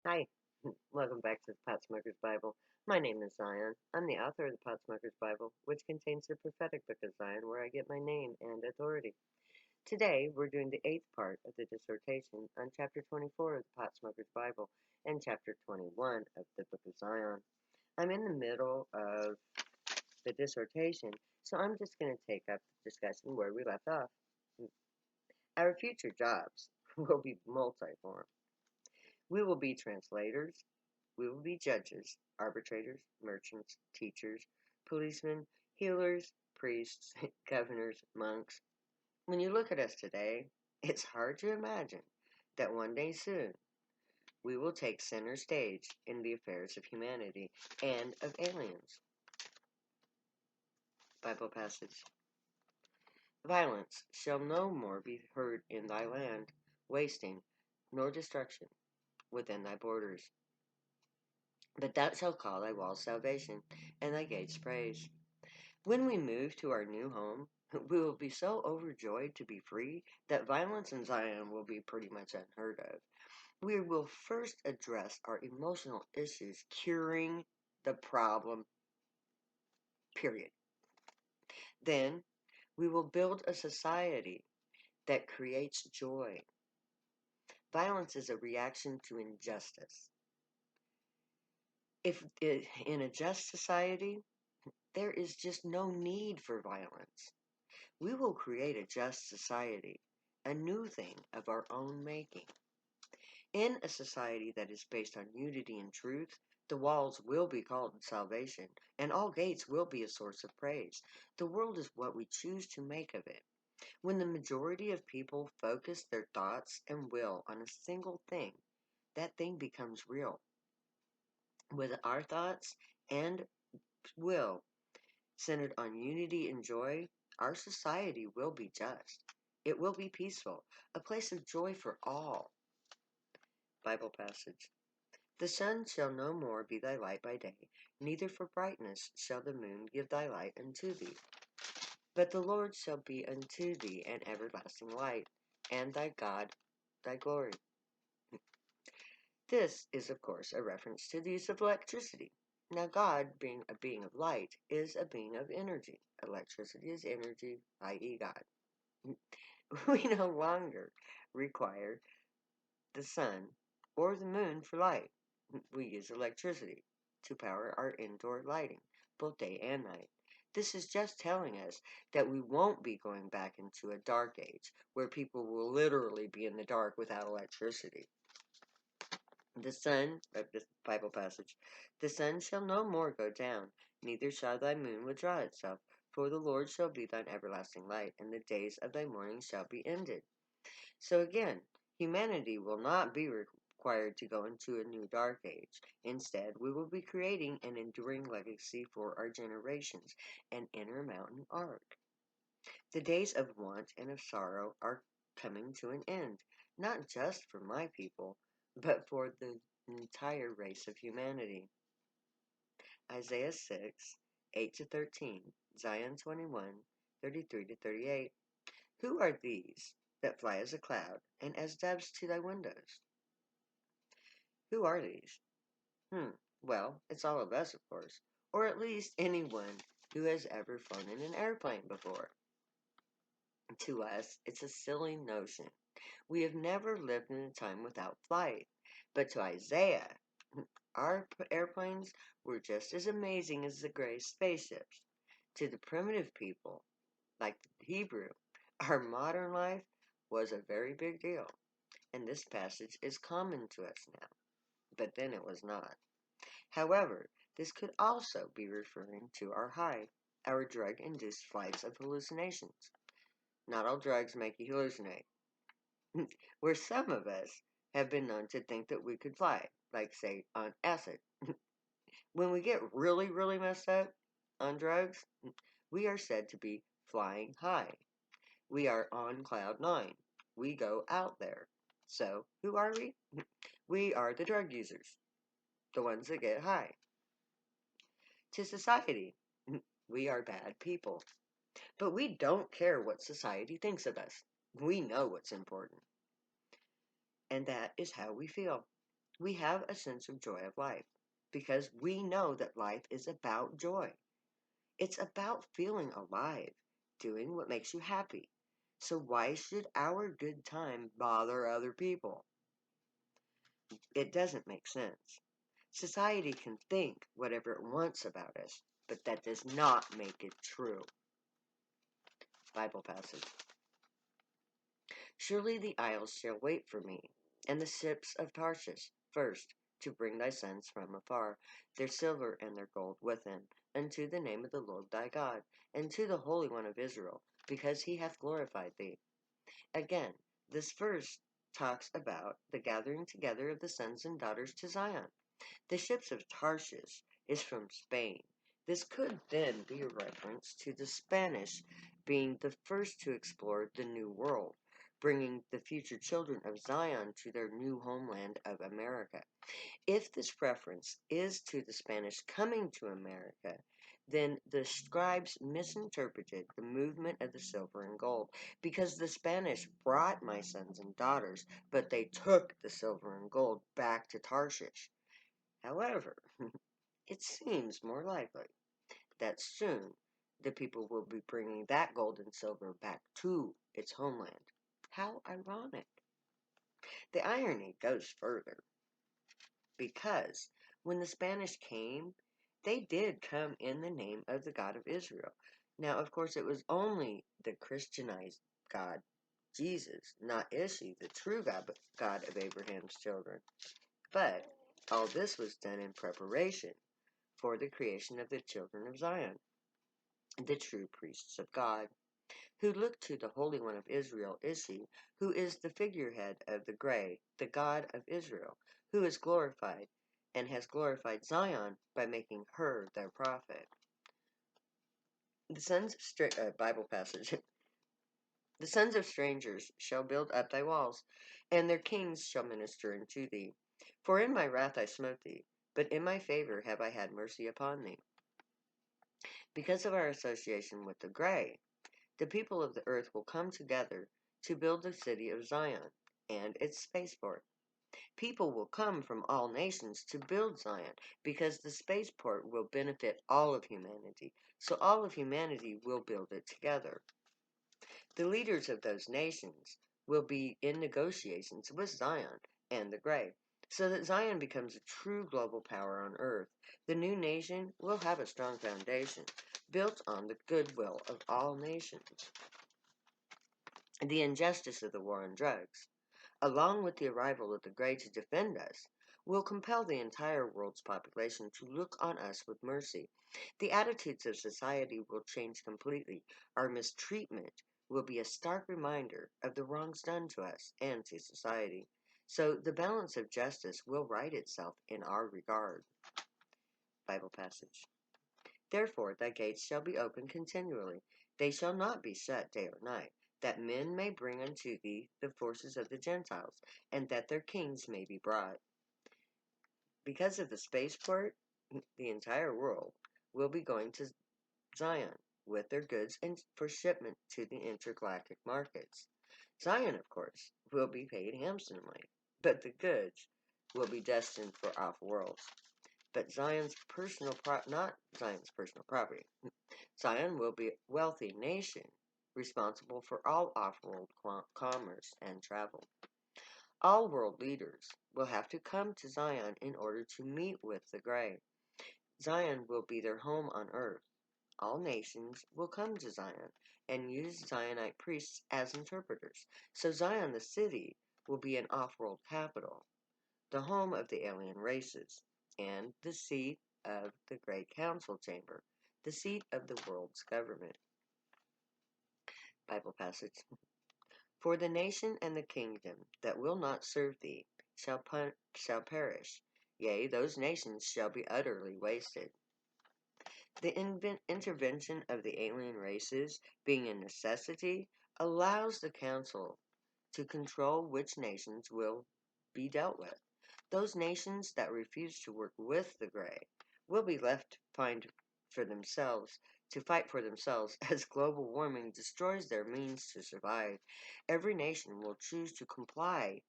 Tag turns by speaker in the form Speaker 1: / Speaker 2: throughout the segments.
Speaker 1: Hi, welcome back to the Pot Smoker's Bible. My name is Zion. I'm the author of the Pot Smoker's Bible, which contains the prophetic book of Zion, where I get my name and authority. Today, we're doing the eighth part of the dissertation on chapter 24 of the Pot Smoker's Bible and chapter 21 of the book of Zion. I'm in the middle of the dissertation, so I'm just going to take up the discussion where we left off. Our future jobs will be multiform. We will be translators. We will be judges, arbitrators, merchants, teachers, policemen, healers, priests, governors, monks. When you look at us today, it's hard to imagine that one day soon we will take center stage in the affairs of humanity and of aliens. Bible passage. Violence shall no more be heard in thy land, wasting, nor destruction within thy borders. But thou shalt call thy walls salvation, and thy gates praise. When we move to our new home, we will be so overjoyed to be free that violence in Zion will be pretty much unheard of. We will first address our emotional issues, curing the problem, period. Then we will build a society that creates joy. Violence is a reaction to injustice. If in a just society, there is just no need for violence. We will create a just society, a new thing of our own making. In a society that is based on unity and truth, the walls will be called salvation, and all gates will be a source of praise. The world is what we choose to make of it. When the majority of people focus their thoughts and will on a single thing, that thing becomes real. With our thoughts and will centered on unity and joy, our society will be just. It will be peaceful, a place of joy for all. Bible passage. The sun shall no more be thy light by day, neither for brightness shall the moon give thy light unto thee. But the Lord shall be unto thee an everlasting light, and thy God thy glory. This is, of course, a reference to the use of electricity. Now, God, being a being of light, is a being of energy. Electricity is energy, i.e., God. We no longer require the sun or the moon for light. We use electricity to power our indoor lighting, both day and night. This is just telling us that we won't be going back into a dark age where people will literally be in the dark without electricity. The sun, of this Bible passage, the sun shall no more go down, neither shall thy moon withdraw itself, for the Lord shall be thine everlasting light, and the days of thy mourning shall be ended. So again, humanity will not be required to go into a new dark age. Instead, we will be creating an enduring legacy for our generations, an inner mountain ark. The days of want and of sorrow are coming to an end, not just for my people, but for the entire race of humanity. Isaiah 6, 8 to 13, Zion 21, 33 to 38. Who are these that fly as a cloud and as doves to thy windows? Who are these? Well, it's all of us, of course, or at least anyone who has ever flown in an airplane before. To us, it's a silly notion. We have never lived in a time without flight. But to Isaiah, our airplanes were just as amazing as the gray spaceships. To the primitive people, like the Hebrew, our modern life was a very big deal. And this passage is common to us now. But then it was not. However, this could also be referring to our high, our drug-induced flights of hallucinations. Not all drugs make you hallucinate. Where some of us have been known to think that we could fly, like, say, on acid. When we get really, really messed up on drugs, we are said to be flying high. We are on cloud nine. We go out there. So, who are we? We are the drug users, the ones that get high. To society, we are bad people. But we don't care what society thinks of us. We know what's important. And that is how we feel. we have a sense of joy of life because we know that life is about joy. It's about feeling alive, doing what makes you happy. So why should our good time bother other people? It doesn't make sense. Society can think whatever it wants about us, but that does not make it true. Bible passage. Surely the isles shall wait for me, and the ships of Tarshish first, to bring thy sons from afar, their silver and their gold with them, unto the name of the Lord thy God, and to the Holy One of Israel, because he hath glorified thee. Again, this verse talks about the gathering together of the sons and daughters to Zion. The ships of Tarshish is from Spain. This could then be a reference to the Spanish being the first to explore the New World, bringing the future children of Zion to their new homeland of America. If this reference is to the Spanish coming to America, then the scribes misinterpreted the movement of the silver and gold, because the Spanish brought my sons and daughters, but they took the silver and gold back to Tarshish. However, it seems more likely that soon the people will be bringing that gold and silver back to its homeland. How ironic. The irony goes further, because when the Spanish came, they did come in the name of the God of Israel. Now, of course, it was only the Christianized God, Jesus, not Ishi, the true God of Abraham's children. But all this was done in preparation for the creation of the children of Zion, the true priests of God, who look to the Holy One of Israel, Ishi, who is the figurehead of the Gray, the God of Israel, who is glorified, and has glorified Zion by making her their prophet. The sons of Bible passage. The sons of strangers shall build up thy walls, and their kings shall minister unto thee. For in my wrath I smote thee, but in my favor have I had mercy upon thee. Because of our association with the Gray, the people of the earth will come together to build the city of Zion and its spaceport. People will come from all nations to build Zion because the spaceport will benefit all of humanity, so all of humanity will build it together. The leaders of those nations will be in negotiations with Zion and the Gray, so that Zion becomes a true global power on earth. The new nation will have a strong foundation, built on the goodwill of all nations. The injustice of the war on drugs, along with the arrival of the Gray to defend us, will compel the entire world's population to look on us with mercy. The attitudes of society will change completely. Our mistreatment will be a stark reminder of the wrongs done to us and to society. So the balance of justice will right itself in our regard. Bible passage. Therefore thy gates shall be open continually, they shall not be shut day or night, that men may bring unto thee the forces of the Gentiles, and that their kings may be brought. Because of the spaceport, the entire world will be going to Zion with their goods and for shipment to the intergalactic markets. Zion, of course, will be paid handsomely, but the goods will be destined for off-worlds. But not Zion's personal property. Zion will be a wealthy nation, responsible for all off-world commerce and travel. All world leaders will have to come to Zion in order to meet with the Gray. Zion will be their home on earth. All nations will come to Zion and use Zionite priests as interpreters. So Zion, the city, will be an off-world capital, the home of the alien races, and the seat of the Great Council Chamber, the seat of the world's government. Bible passage. For the nation and the kingdom that will not serve thee shall perish. Yea, those nations shall be utterly wasted. The intervention of the alien races, being a necessity, allows the council to control which nations will be dealt with. Those nations that refuse to work with the Gray will be left to fight for themselves as global warming destroys their means to survive. Every nation will choose to comply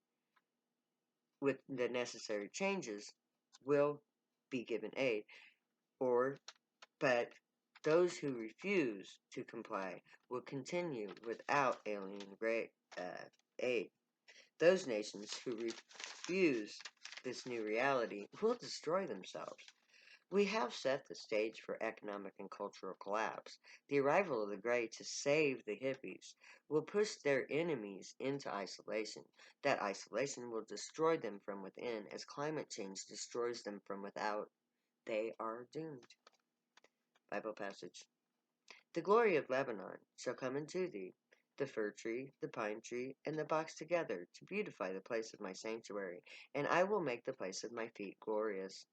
Speaker 1: with the necessary changes will be given aid, but those who refuse to comply will continue without alien aid. Those nations who refuse this new reality will destroy themselves. We have set the stage for economic and cultural collapse. The arrival of the Grey to save the hippies will push their enemies into isolation. That isolation will destroy them from within as climate change destroys them from without. They are doomed. Bible passage. The glory of Lebanon shall come into thee, the fir tree, the pine tree, and the box together, to beautify the place of my sanctuary, and I will make the place of my feet glorious.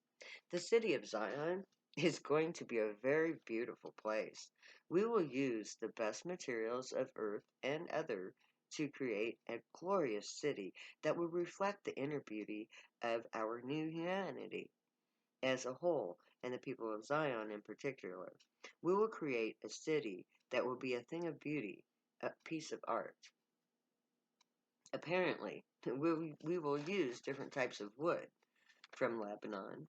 Speaker 1: The city of Zion is going to be a very beautiful place. We will use the best materials of earth and other to create a glorious city that will reflect the inner beauty of our new humanity as a whole, and the people of Zion in particular. We will create a city that will be a thing of beauty, a piece of art. Apparently, we will use different types of wood from Lebanon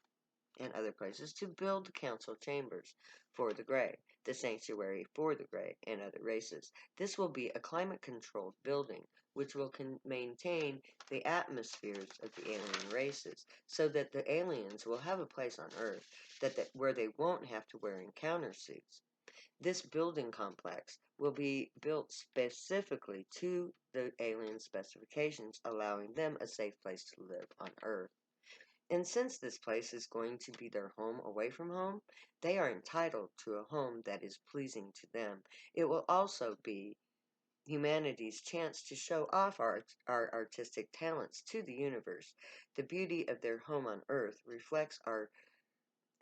Speaker 1: and other places to build the council chambers for the Grey, the sanctuary for the Grey and other races. This will be a climate-controlled building which will maintain the atmospheres of the alien races so that the aliens will have a place on Earth where they won't have to wear encounter suits. This building complex will be built specifically to the alien specifications, allowing them a safe place to live on Earth. And since this place is going to be their home away from home, they are entitled to a home that is pleasing to them. It will also be humanity's chance to show off our artistic talents to the universe. The beauty of their home on Earth reflects our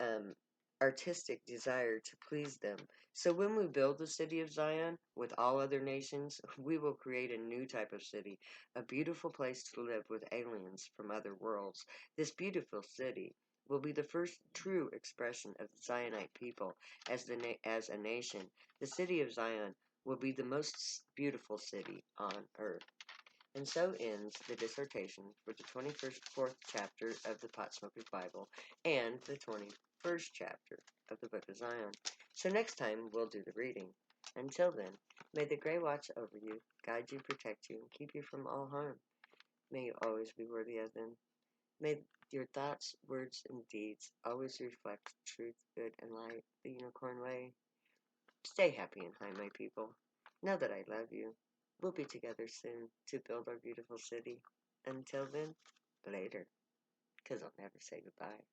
Speaker 1: um, artistic desire to please them. So when we build the city of Zion with all other nations, we will create a new type of city, a beautiful place to live with aliens from other worlds. This beautiful city will be the first true expression of the Zionite people as a nation. The city of Zion will be the most beautiful city on earth. And so ends the dissertation for the 24th chapter of the Potsmoker's Bible and the 21st chapter of the Book of Zion. So next time we'll do the reading. Until then, may the Grey watch over you, guide you, protect you, and keep you from all harm. May you always be worthy of them. May your thoughts, words, and deeds always reflect truth, good, and light, the unicorn way. Stay happy and high, my people. Know that I love you. We'll be together soon to build our beautiful city. Until then, later, 'cause I'll never say goodbye.